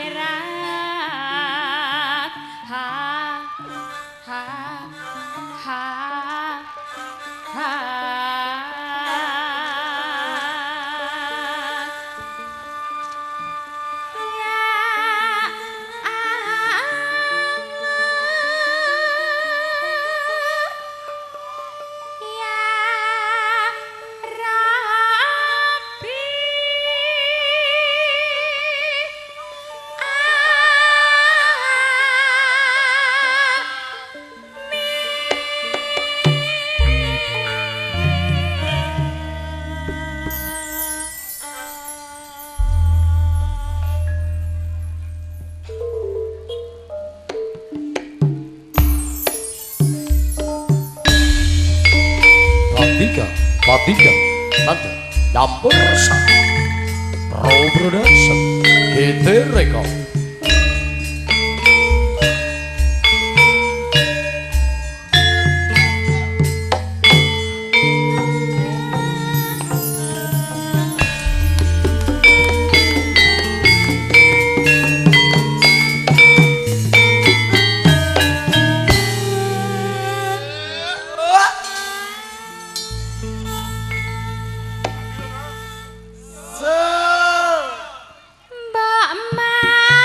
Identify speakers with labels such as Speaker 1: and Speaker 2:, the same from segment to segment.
Speaker 1: akhirat ha ha ha ha
Speaker 2: Patiga, Tante, Dapur Rasa, Pro Production, Hit Record.
Speaker 1: Mbak Ma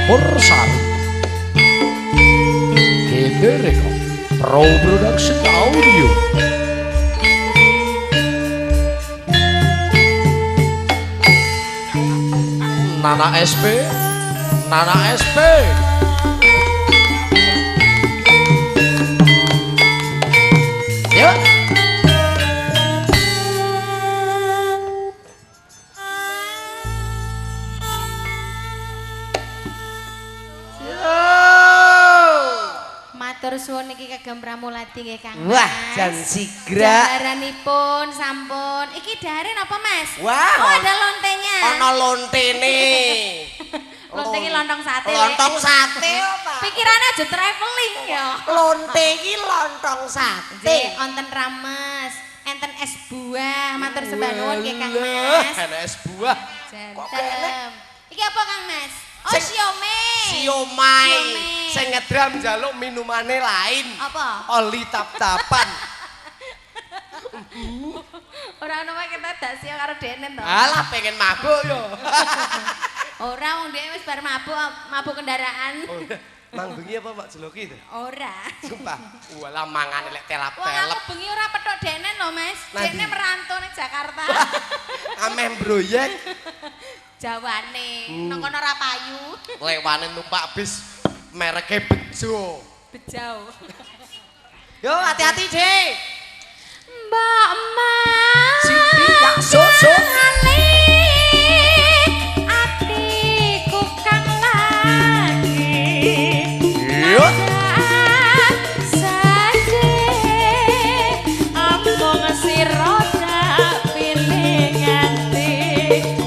Speaker 2: Dapur Sari GT Record Pro Production Audio Nana SP Nana SP yuk
Speaker 1: Matur suwun niki Kagem Pramuladi nggih Kang.
Speaker 3: Wah, jan sigra.
Speaker 1: Jaranipun sampun. Iki dare napa Mas?
Speaker 3: Wah,
Speaker 1: Oh, ada lontenya.
Speaker 3: Ana lontene.
Speaker 1: Lonte iki lontong sate.
Speaker 3: Lontong sate apa?
Speaker 1: Pikirane aja traveling ya.
Speaker 3: Lonte iki lontong sate.
Speaker 1: Nggih, wonten rames, enten es buah. Matur sembah nuwun nggih Kang Mas.
Speaker 3: Ana es buah.
Speaker 1: Janten. Iki apa Kang Mas? Oh,
Speaker 3: Sing-
Speaker 1: siomay.
Speaker 3: Siomay.
Speaker 1: Siomay.
Speaker 3: Sing ngedram njaluk minumane lain.
Speaker 1: Apa?
Speaker 3: Oli tap-tapan.
Speaker 1: Ora ono wae kita dak sio karo denen to.
Speaker 3: Alah pengen mabuk yo.
Speaker 1: Ora wong dhewe wis bar mabuk kendaraan.
Speaker 3: Mang bengi apa Pak Jeloki itu?
Speaker 1: Ora.
Speaker 3: Sumpah. Walah mangane lek
Speaker 1: Wong
Speaker 3: telap-telep.
Speaker 1: aku bengi ora petok denen lho, Mas.
Speaker 3: Nanti.
Speaker 1: Dene merantau ning Jakarta.
Speaker 3: Ameh broyek.
Speaker 1: Jawane, nang kono ora payu.
Speaker 3: Lewane numpak bis mereknya Bejo.
Speaker 1: Bejau.
Speaker 3: Yo hati-hati, Dik.
Speaker 1: Mbak Mas.
Speaker 3: Siti yang so-so.
Speaker 1: Atiku kang lagi.
Speaker 3: Yo.
Speaker 1: Saje among sira dak pilih nganti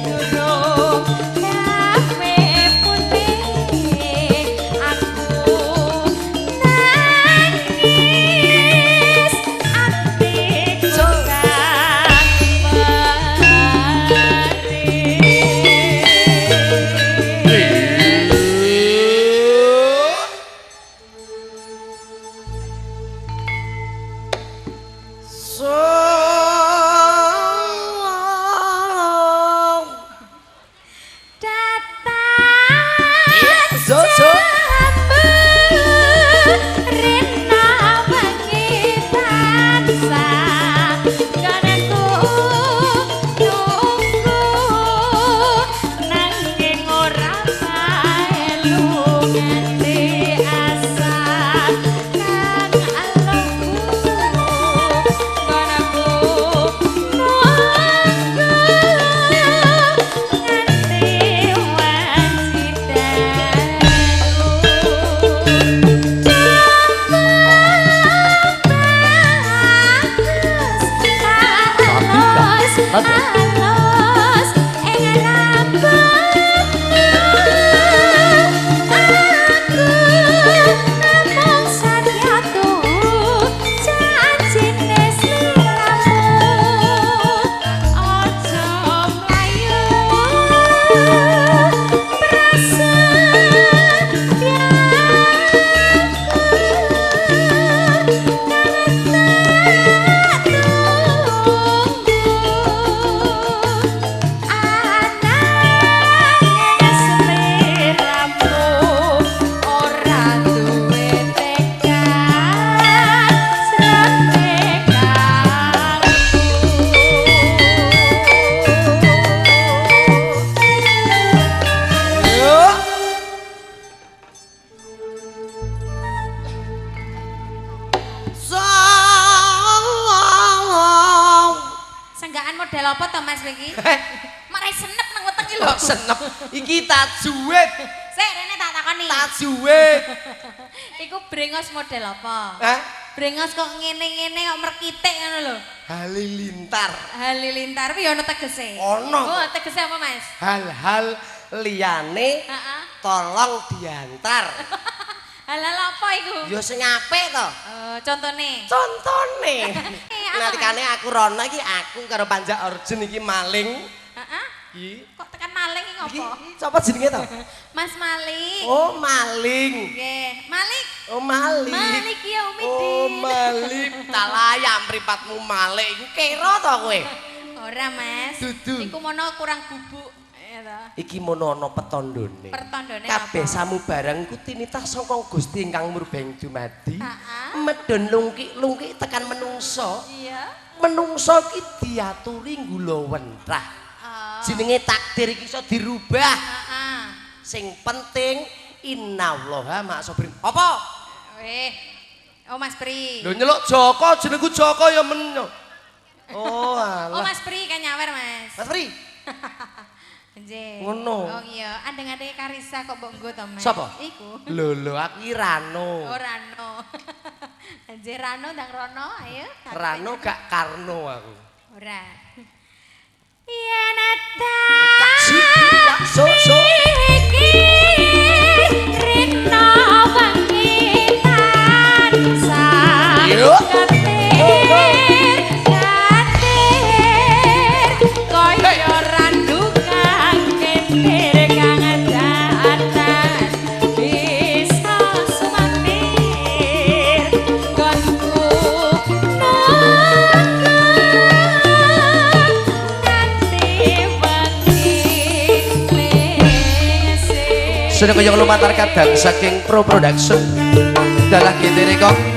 Speaker 1: durung kafe putih aku nangis atiku kang Senggaan model apa to Mas iki? Marai senep nang weteng iki lho.
Speaker 3: Kok senep? Iki tajwid.
Speaker 1: Sik rene tak takoni.
Speaker 3: Tajwid.
Speaker 1: Iku brengos model apa?
Speaker 3: Hah?
Speaker 1: Brengos kok ngene-ngene kok merkitik ngono lho.
Speaker 3: Halilintar.
Speaker 1: Halilintar kuwi ono tegese.
Speaker 3: Ono.
Speaker 1: Oh, tegese apa Mas?
Speaker 3: Hal-hal liyane
Speaker 1: Heeh.
Speaker 3: tolong diantar.
Speaker 1: Halal apa iku?
Speaker 3: Yo sing apik to.
Speaker 1: Contone.
Speaker 3: Contone.
Speaker 1: apa,
Speaker 3: Nalikane aku rono iki aku karo Panjak Orjun iki maling.
Speaker 1: Heeh.
Speaker 3: Iki
Speaker 1: Kok tekan maling iki
Speaker 3: iki
Speaker 1: ngopo?
Speaker 3: sapa jenenge to?
Speaker 1: Mas Malik.
Speaker 3: Oh, maling.
Speaker 1: Nggih, Malik.
Speaker 3: Oh, Malik.
Speaker 1: Malik ya Umidin.
Speaker 3: Oh, Malik. Tak layak mripatmu Malik. Iku kira to kowe?
Speaker 1: Ora, Mas.
Speaker 3: Dudu.
Speaker 1: Iku mono kurang bubuk. Ya toh.
Speaker 3: Iki mono petondone.
Speaker 1: Pertondone
Speaker 3: Kabeh
Speaker 1: apa?
Speaker 3: samubarang ku tinitah saka Gusti ingkang murbeng dumadi.
Speaker 1: Heeh.
Speaker 3: Medon lungkik-lungkik tekan menungso.
Speaker 1: Iya.
Speaker 3: Menungso ki diaturi gula wentrah.
Speaker 1: Oh.
Speaker 3: Jenenge takdir iki iso dirubah.
Speaker 1: Heeh.
Speaker 3: Sing penting innallaha ma'as-sabirin. Apa?
Speaker 1: Weh. Oh Mas Pri.
Speaker 3: Lho nyeluk Joko jenengku Joko ya men. Oh
Speaker 1: Oh
Speaker 3: alah.
Speaker 1: Mas Pri kan nyawer Mas.
Speaker 3: Mas Pri.
Speaker 1: Nggih.
Speaker 3: Ngono.
Speaker 1: Oh iya, andeng-andeng Karisa kok mbok nggo to Mas.
Speaker 3: Sapa?
Speaker 1: Iku.
Speaker 3: Lho aku iki Rano.
Speaker 1: Oh Rano. Nggih Rano ndang Rono, ayo.
Speaker 3: Rano gak Karno aku.
Speaker 1: Ora. Yen ta
Speaker 3: So.
Speaker 1: iki rena wangi tansah
Speaker 3: Yo.
Speaker 1: kaya randu kang kentir kang dadan bisa sumampir gonku
Speaker 3: Sudah kaya lumatar kadang saking Pro Production. Dalah gini kok.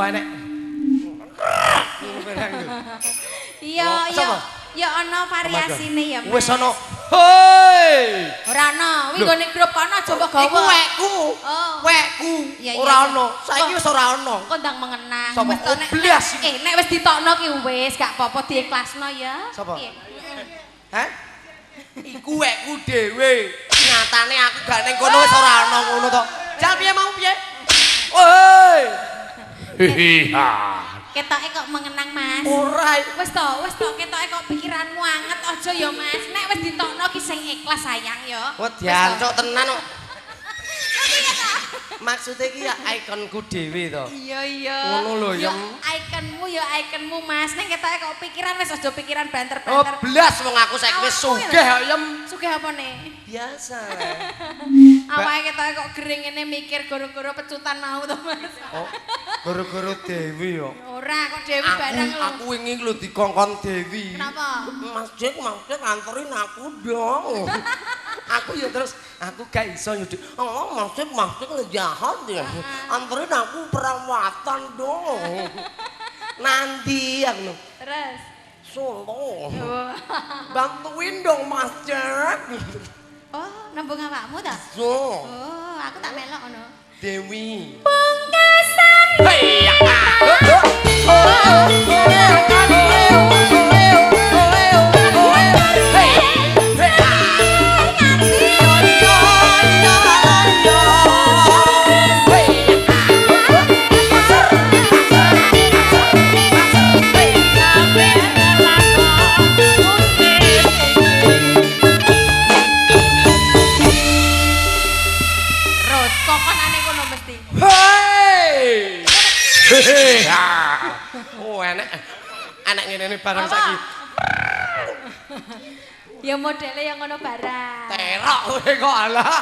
Speaker 3: enek.
Speaker 1: Iya,
Speaker 3: Oh,
Speaker 1: iya.
Speaker 3: sapa?
Speaker 1: Ya ana variasine ya, Mas.
Speaker 3: Wis ana. Hei.
Speaker 1: Ora ana, wingi gone grup kono aja mbok gawa.
Speaker 3: Iku wekku.
Speaker 1: Oh.
Speaker 3: Wekku.
Speaker 1: Iya, iya,
Speaker 3: Ora
Speaker 1: iya.
Speaker 3: ana. Saiki wis ora ana.
Speaker 1: Kok ndang mengenang.
Speaker 3: Sapa?
Speaker 1: Wis to, nek-
Speaker 3: Blas
Speaker 1: nek- nek wis ditokno ki wis gak apa-apa diikhlasno ya.
Speaker 3: Sapa?
Speaker 1: Piye?
Speaker 3: Hah? Iku wekku dhewe. Nyatane aku gak ning kono wis ora ana ngono to. Jal piye mau piye? Woi. Hiha.
Speaker 1: Ketoke kok mengenang, Mas.
Speaker 3: Ora.
Speaker 1: Wis to, ketoke kok pikiranmu anget aja ya, Mas. Nek wis ditokno ki sing ikhlas sayang ya.
Speaker 3: Wah, diancuk tenan kok. Maksudnya ki ya ikonku dhewe to.
Speaker 1: Iya iya.
Speaker 3: Ngono lho,
Speaker 1: ya.
Speaker 3: ya.
Speaker 1: Ikonmu Mas. Nek ketoke kok pikiran wis aja pikiran
Speaker 3: Oh,
Speaker 1: banter-banter.
Speaker 3: blas wong aku saiki wis
Speaker 1: Awakmu ya?
Speaker 3: sugih kok yem.
Speaker 1: Sugih apa nih?
Speaker 3: Biasa.
Speaker 1: Awake ketoke kok gering ngene mikir goro-goro pecutan mau to, Mas.
Speaker 3: Oh, gara-gara Dewi yo.
Speaker 1: Ora kok Dewi barang lho.
Speaker 3: Aku wingi lho dikongkon Dewi.
Speaker 1: Kenapa?
Speaker 3: Masjid nganterin aku dong. Aku ya terus aku gak iso nyudik. Oh, masjid jahat ya. Anterin aku perawatan dong. Nanti aku
Speaker 1: Terus.
Speaker 3: Solo.
Speaker 1: Oh,
Speaker 3: Bantuin dong masjid.
Speaker 1: oh nembung awakmu ta?
Speaker 3: So,
Speaker 1: Oh, aku tak melok ngono.
Speaker 3: Dewi.
Speaker 1: Pungkasan.
Speaker 3: Hei, ya.
Speaker 1: Terus kokonane kono mesti.
Speaker 3: Hei! Oh, enak. Enak ngene barang
Speaker 1: Apa?
Speaker 3: saiki.
Speaker 1: Ya modele yang ngono barang.
Speaker 3: Terok kowe kok alah.